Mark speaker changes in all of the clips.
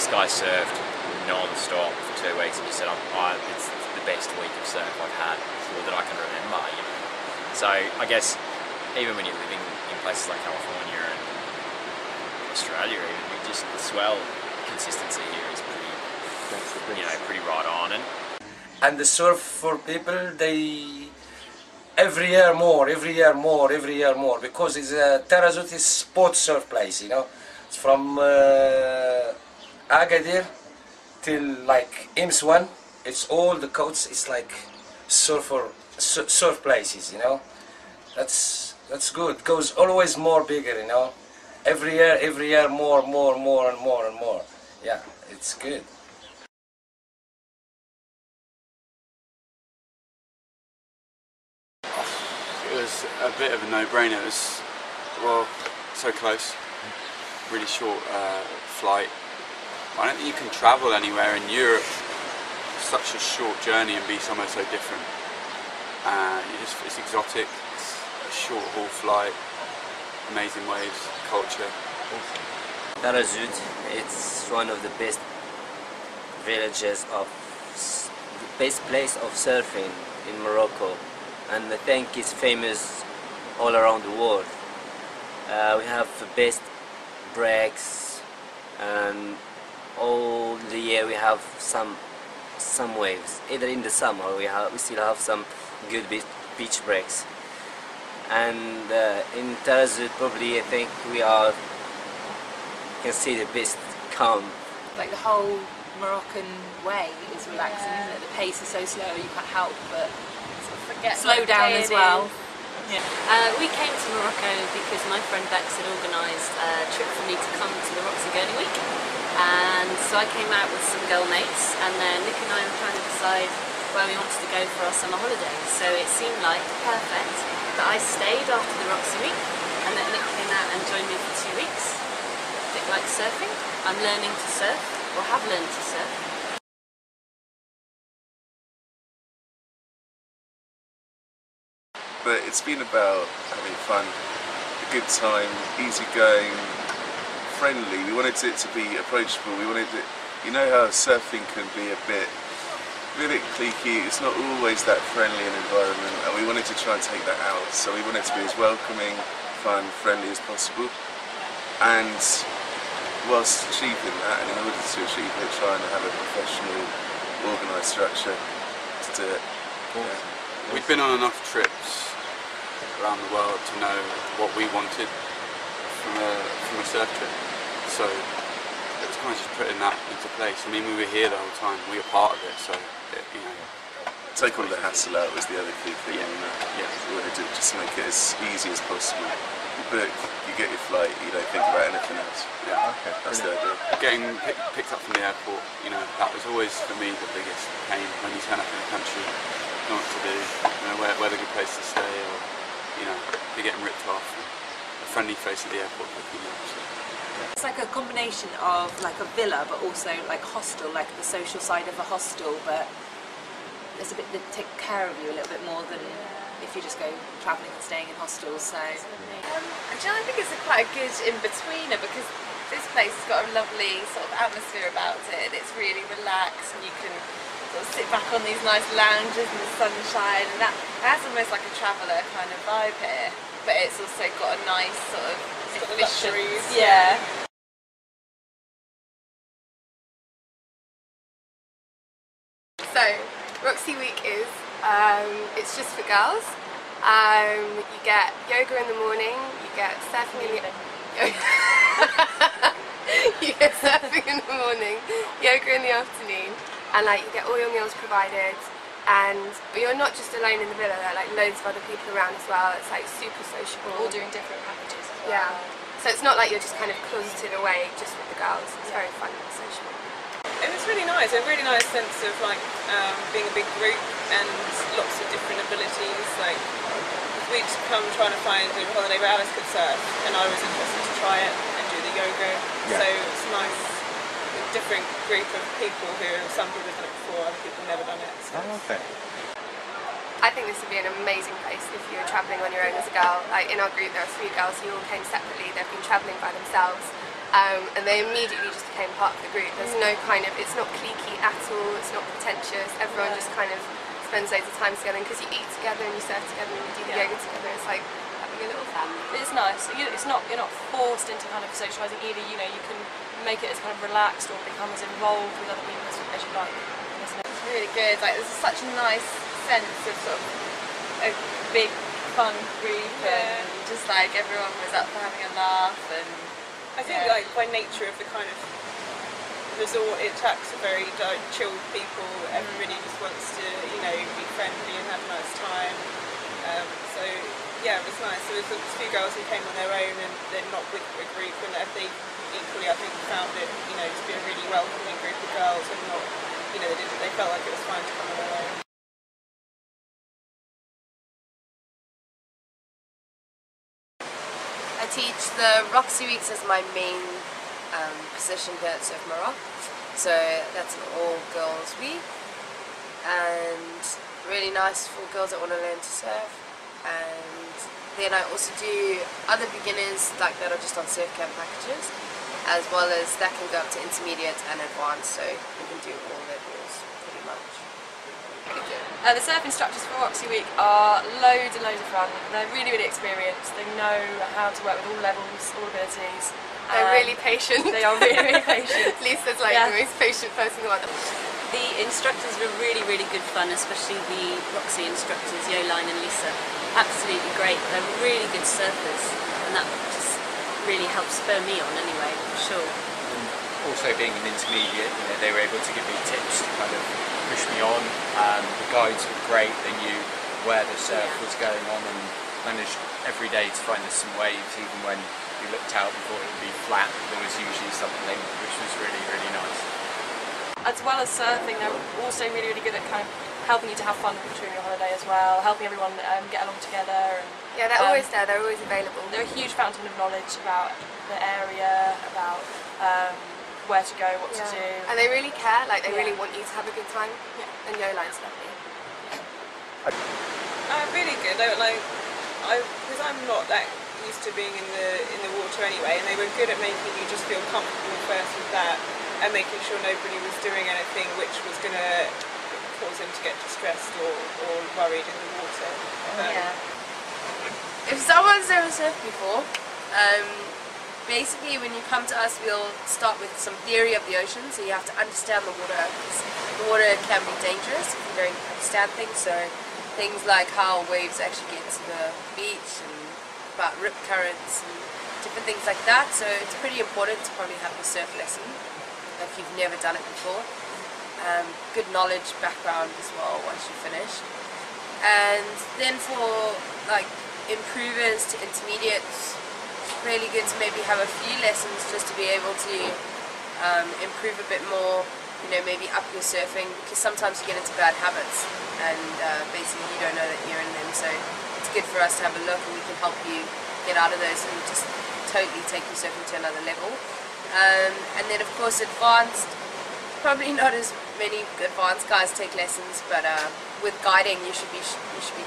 Speaker 1: this guy surfed non-stop for 2 weeks and he said, it's the best week of surf I've had that I can remember, you know. So I guess even when you're living in places like California and Australia, even the swell consistency here is pretty, you know, pretty right on.
Speaker 2: And the surf for people, they every year more, because it's Taghazout is sport surf place, you know. It's from Agadir till like IMS1. It's all the coasts. It's like surf places, you know. That's good. Goes always more bigger, you know. Every year more and more. Yeah, it's good.
Speaker 3: It was a bit of a no-brainer. It was, well, so close. Really short flight. I don't think you can travel anywhere in Europe such a short journey and be somewhere so different. It's exotic. It's a short haul flight. Amazing waves, culture.
Speaker 4: Taghazout, it's one of the best villages of the best place of surfing in Morocco, and I think it's famous all around the world. We have the best breaks, and all the year we have some waves. Either in the summer we still have some good beach breaks. And in Taghazout, probably I think we can see the best calm.
Speaker 5: Like the whole Moroccan way is relaxing, isn't it? The pace is so slow, you can't help but sort of forget slow down as well.
Speaker 6: Yeah. We came to Morocco because my friend Bex had organised a trip for me to come to the Roxy Week, and so I came out with some girl mates, and then Nick and I were trying to decide where we wanted to go for our summer holiday. So it seemed like perfect that I stayed after the Roxy Week, and that Nick came out and joined me for 2 weeks. Nick likes surfing. I'm learning to surf, or have learned to surf.
Speaker 7: But it's been about having fun, a good time, easygoing, friendly. We wanted it to be approachable. We wanted it, you know how surfing can be a bit cliquey. It's not always that friendly an environment, and we wanted to try and take that out. So we wanted to be as welcoming, fun, friendly as possible. And whilst achieving that, and in order to achieve it, trying to have a professional, organised structure to do it. Yeah.
Speaker 3: We'd been on enough trips around the world to know what we wanted from a surf trip, so it was kind of just putting that into place. I mean, we were here the whole time, we were part of it, so you know.
Speaker 7: Take all the hassle out was the other key thing.
Speaker 3: Yeah.
Speaker 7: We wanted to just make it as easy as possible. You book, you get your flight, you don't think about anything else.
Speaker 3: Yeah.
Speaker 7: Okay. That's the idea.
Speaker 3: Getting picked up from the airport, you know, that was always for me the biggest pain when you turn up in the country. Know what to do, you know, where the good place to stay, or you know, you're getting ripped off. A friendly face at the airport would be nice.
Speaker 5: It's like a combination of like a villa, but also like hostel, like the social side of a hostel, but there's a bit that take care of you a little bit more than if you just go travelling and staying in hostels. So
Speaker 8: I think it's quite a good in-betweener, because this place has got a lovely sort of atmosphere about it. It's really relaxed, and you can sort of sit back on these nice lounges in the sunshine, and that's almost like a traveller kind of vibe here. But it's also got a nice sort of luxuries. Yeah.
Speaker 9: So, Roxy Week is, it's just for girls. You get yoga in the morning, you get surfing in the you get surfing in the morning, yoga in the afternoon, and like you get all your meals provided. And you're not just alone in the villa, there are like loads of other people around as well. It's like super sociable.
Speaker 8: All doing different packages as well.
Speaker 9: Yeah. So it's not like you're just kind of closeted away just with the girls. It's very fun and sociable.
Speaker 10: It was really nice, a really nice sense of like being a big group and lots of different abilities. Like we'd come trying to find a holiday where Alice could surf, and I was interested to try it and do the yoga. Yeah. So it's nice, a different group of people who some people have done it before, other people have never done it. So.
Speaker 7: Oh, okay.
Speaker 9: I think this would be an amazing place if you were travelling on your own as a girl. Like in our group there are 3 girls who all came separately, they've been travelling by themselves. and they immediately just became part of the group. There's no kind of, it's not cliquey at all, it's not pretentious, everyone just kind of spends loads of time together, and because you eat together and you surf together and you do the yoga together, it's like having a little family.
Speaker 11: It's nice. It's not, you're not forced into kind of socialising either, you know, you can make it as kind of relaxed or become as involved with other people as you like.
Speaker 8: It's really good, like there's such a nice sense of sort of a big fun group, and just like everyone was up for having a laugh. And
Speaker 10: I think like by nature of the kind of resort, it attracts a very like, chilled people. Everybody just wants to, you know, be friendly and have a nice time. So yeah, it was nice. There was a few girls who came on their own and they're not with a group, and they equally, I think, found it, you know, to be a really welcoming group of girls, and not, you know, they felt like it was fine to come on their own.
Speaker 9: I teach the Roxy weeks as my main position here at Surf Maroc, so that's an all-girls week, and really nice for girls that want to learn to surf. And then I also do other beginners like that are just on surf camp packages, as well as that can go up to intermediate and advanced, so you can do all levels pretty much.
Speaker 11: The surf instructors for Roxy Week are loads and loads of fun. They're really, really experienced. They know how to work with all levels, all abilities.
Speaker 9: They're really patient.
Speaker 11: They are really, really patient.
Speaker 9: Lisa's like the most patient person in the world.
Speaker 6: The instructors were really, really good fun, especially the Roxy instructors, Yoline and Lisa. Absolutely great. They're really good surfers, and that just really helps spur me on anyway, for sure.
Speaker 12: And also being an intermediate, you know, they were able to give me tips to kind of push me on. The guides were great. They knew where the surf was going on and managed every day to find us some waves, even when we looked out and thought it would be flat. There was usually something, which was really, really nice.
Speaker 11: As well as surfing, they're also really, really good at kind of helping you to have fun during your holiday as well, helping everyone get along together. And,
Speaker 9: yeah, they're always there, they're always available.
Speaker 11: They're a huge fountain of knowledge about the area, about where to go, what to do.
Speaker 9: And they really care, like they really want you to have a good time. And Yoline's lovely.
Speaker 10: Really good. They were like, because I'm not that used to being in the water anyway, and they were good at making you just feel comfortable first with that, and making sure nobody was doing anything which was going to cause them to get distressed or worried in the water.
Speaker 9: If someone's never surfed before, basically when you come to us we'll start with some theory of the ocean, so you have to understand the water, because the water can be dangerous if you don't understand things, so things like how waves actually get to the beach, and about rip currents and different things like that, so it's pretty important to probably have a surf lesson if you've never done it before. Good knowledge background as well once you finish. And then for like improvers to intermediates, really good to maybe have a few lessons just to be able to improve a bit more, you know, maybe up your surfing, because sometimes you get into bad habits and basically you don't know that you're in them, so it's good for us to have a look and we can help you get out of those and just totally take your surfing to another level. And then of course advanced, probably not as many advanced guys take lessons, but with guiding you should be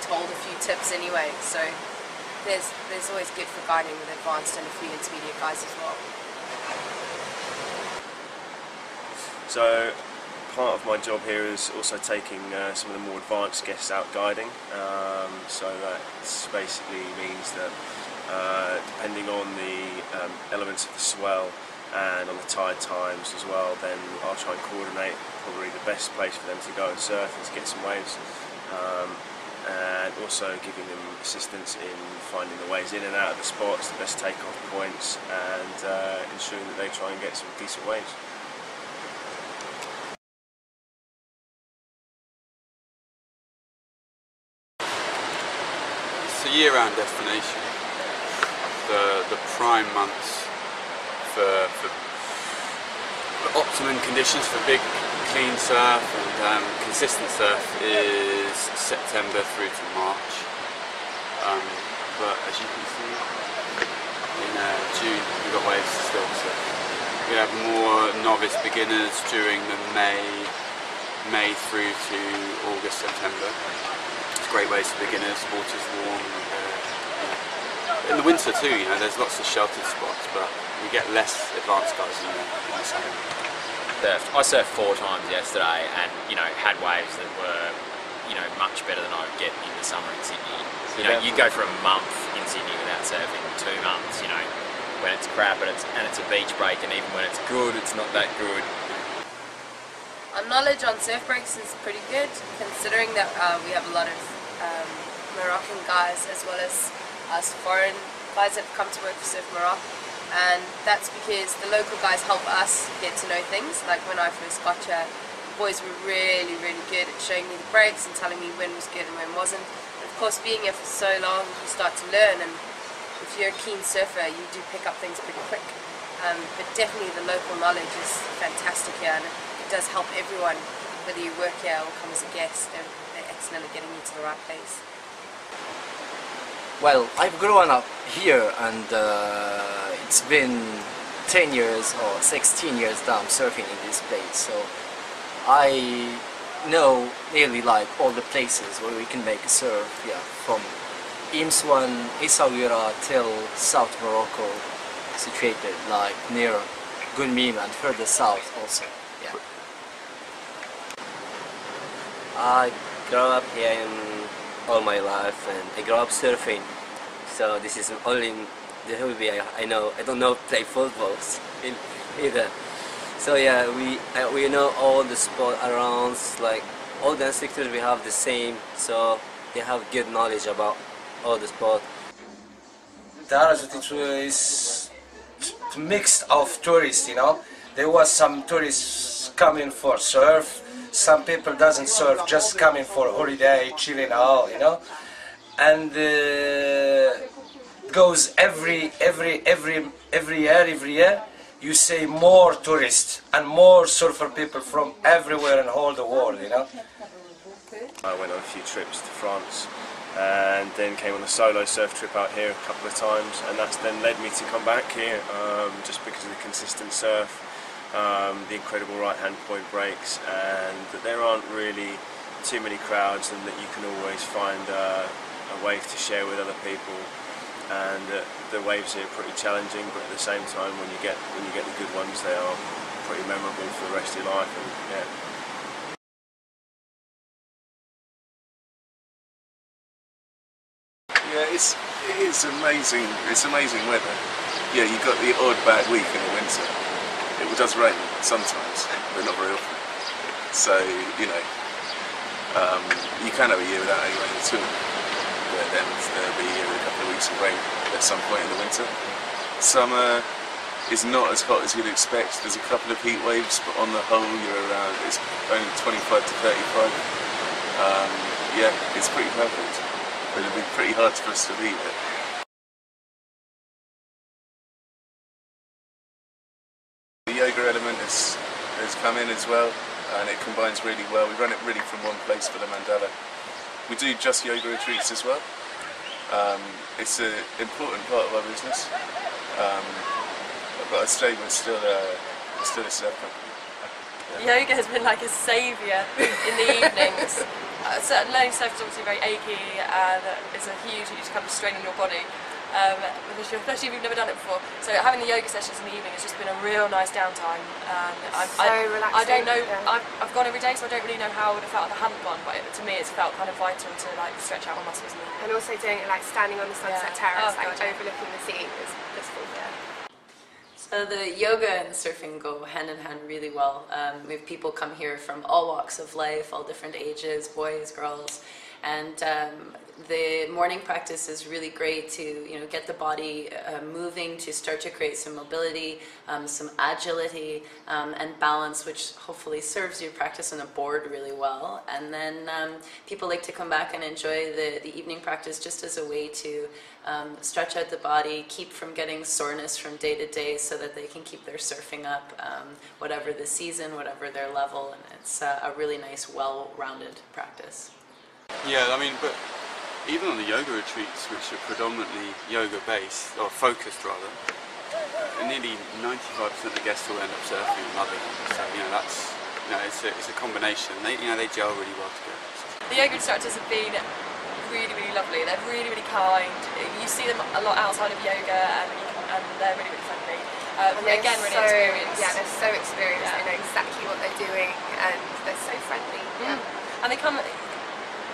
Speaker 9: told a few tips anyway, so there's always good for guiding with advanced and a few intermediate guys as well.
Speaker 13: So part of my job here is also taking some of the more advanced guests out guiding, so that basically means that depending on the elements of the swell and on the tide times as well, then I'll try and coordinate probably the best place for them to go and surf and to get some waves, and also giving them assistance in finding the ways in and out of the spots, the best takeoff points, and ensuring that they try and get some decent waves.
Speaker 3: It's a year-round destination. The prime months for optimum conditions for big clean surf and consistent surf is September through to March, but as you can see in June we've got waves still, so we have more novice beginners during the May through to August, September. It's great waves for beginners, water's warm, in the winter too, you know, there's lots of sheltered spots, but we get less advanced guys in the summer.
Speaker 1: I surfed 4 times yesterday, and you know, had waves that were, you know, much better than I would get in the summer in Sydney. You know, you go for a month in Sydney without surfing, 2 months, you know, when it's crap and it's a beach break, and even when it's good, it's not that good.
Speaker 8: Our knowledge on surf breaks is pretty good, considering that we have a lot of Moroccan guys as well as us foreign guys that have come to work for Surf Maroc, and that's because the local guys help us get to know things. Like when I first got here, the boys were really good at showing me the breaks and telling me when was good and when wasn't. And of course, being here for so long, you start to learn, and if you're a keen surfer, you do pick up things pretty quick. But definitely the local knowledge is fantastic here, and it does help everyone, whether you work here or come as a guest. They're excellent at getting you to the right place.
Speaker 14: Well, I've grown up here, and it's been 10 years or 16 years that I'm surfing in this place, so I know nearly like all the places where we can make a surf, yeah, from Imswan, Essaouira till South Morocco, situated like near Gunmim and further south also, yeah.
Speaker 4: I grew up here all my life, and I grew up surfing, so this is only the hobby I know. I don't know play football either. So yeah, we know all the sport around, like all the instructors we have the same, so they have good knowledge about all the sport.
Speaker 2: Taghazout is mixed of tourists, you know. There was some tourists coming for surf. Some people doesn't surf, just coming for holiday, chilling out, you know, and goes every year. You see more tourists and more surfer people from everywhere in all the world, you know.
Speaker 13: I went on a few trips to France, and then came on a solo surf trip out here a couple of times, and that's then led me to come back here, just because of the consistent surf. The incredible right-hand point breaks, and that there aren't really too many crowds, and that you can always find a wave to share with other people, and the waves here are pretty challenging, but at the same time, when you get the good ones, they are pretty memorable for the rest of your life. And
Speaker 7: yeah, it's amazing. It's amazing weather. Yeah, you got the odd bad week in the winter. It does rain sometimes, but not very often. So, you know, you can have a year without any rain at all. But then there'll be a year with a couple of weeks of rain at some point in the winter. Summer is not as hot as you'd expect. There's a couple of heat waves, but on the whole, you're around, it's only 25 to 35. Yeah, it's pretty perfect. But it'll be pretty hard for us to beat it. The yoga element has come in as well, and it combines really well. We run it really from one place for the mandala. We do just yoga retreats as well. It's an important part of our business, but I'd say we're still a surf company.
Speaker 11: Yeah. Yoga has been like a saviour in the evenings. So learning surf is obviously very achy, and it's a huge kind of strain on your body. Especially if you've never done it before. So having the yoga sessions in the evening has just been a real nice downtime.
Speaker 9: Relaxing.
Speaker 11: I don't know.
Speaker 9: Yeah.
Speaker 11: I've gone every day, so I don't really know how I would have felt if I hadn't gone. But to me, it's felt kind of vital to like stretch out my muscles.
Speaker 9: And also doing it like standing on the sunset terrace, like
Speaker 11: God, yeah.
Speaker 9: overlooking the sea is blissful. Yeah.
Speaker 15: So the yoga and the surfing go hand in hand really well. We have people come here from all walks of life, all different ages, boys, girls, and the morning practice is really great to get the body moving, to start to create some mobility, some agility, and balance, which hopefully serves your practice on a board really well. And then people like to come back and enjoy the evening practice just as a way to stretch out the body, keep from getting soreness from day to day, so that they can keep their surfing up, whatever the season, whatever their level, and it's a really nice, well-rounded practice.
Speaker 3: Yeah, I mean, but even on the yoga retreats, which are predominantly yoga-based, or focused rather, nearly 95% of the guests will end up surfing and loving it. So, that's, it's a combination. They gel really well together. So.
Speaker 11: The yoga instructors have been really, really lovely. They're really, really kind. You see them a lot outside of yoga, and they're really, really friendly. Again, really experienced.
Speaker 9: Yeah, they're so experienced. Yeah. They know exactly what they're doing, and they're so friendly. Yeah.
Speaker 11: And they come.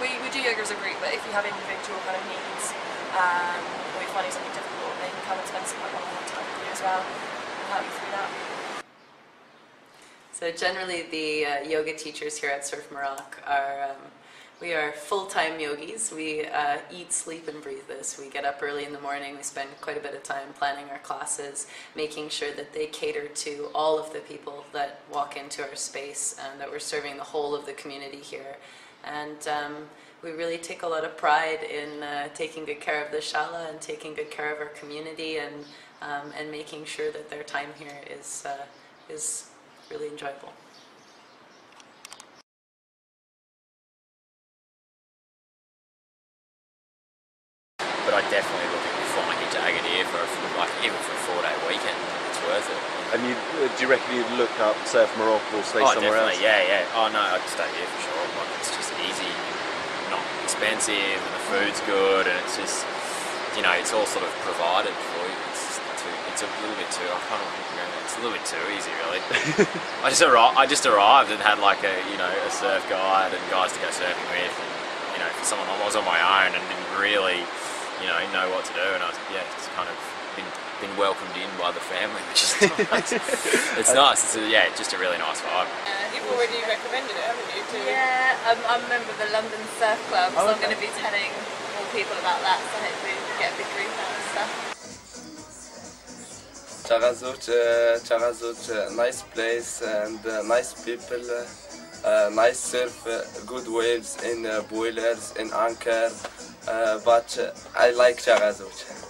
Speaker 11: We do yoga as a group, but if you have individual kind of needs, or you're finding something difficult, they can come and spend some one-on-one time with you as well, and help you through that.
Speaker 15: So generally the yoga teachers here at Surf Maroc are, we are full-time yogis. We eat, sleep and breathe this. We get up early in the morning, we spend quite a bit of time planning our classes, making sure that they cater to all of the people that walk into our space and that we're serving the whole of the community here. And we really take a lot of pride in taking good care of the shala and taking good care of our community and making sure that their time here is really enjoyable.
Speaker 1: But I definitely look at flying into Agadir for even for a 4-day weekend. It's worth it.
Speaker 13: And do you reckon you'd look up Surf Morocco or stay somewhere else?
Speaker 1: Yeah. Oh no, I'd stay here for sure. Like, it's just easy, not expensive, and the food's good, and it's just, you know, it's all sort of provided for you. It's a little bit too. I can't remember. It's a little bit too easy, really. I just arrived and had like a surf guide and guys to go surfing with, and for someone I was on my own and didn't really know what to do, and I was just kind of been welcomed in by the family, which is nice. It's nice. It's just a really nice vibe.
Speaker 10: You've already recommended it, haven't you?
Speaker 8: Yeah, I'm a member of the London Surf Club, so I'm going to be telling more people about that. So hopefully we can get a big group out and stuff.
Speaker 16: Taghazout, nice place and nice people, nice surf, good waves in boilers, in anchor, but I like Taghazout.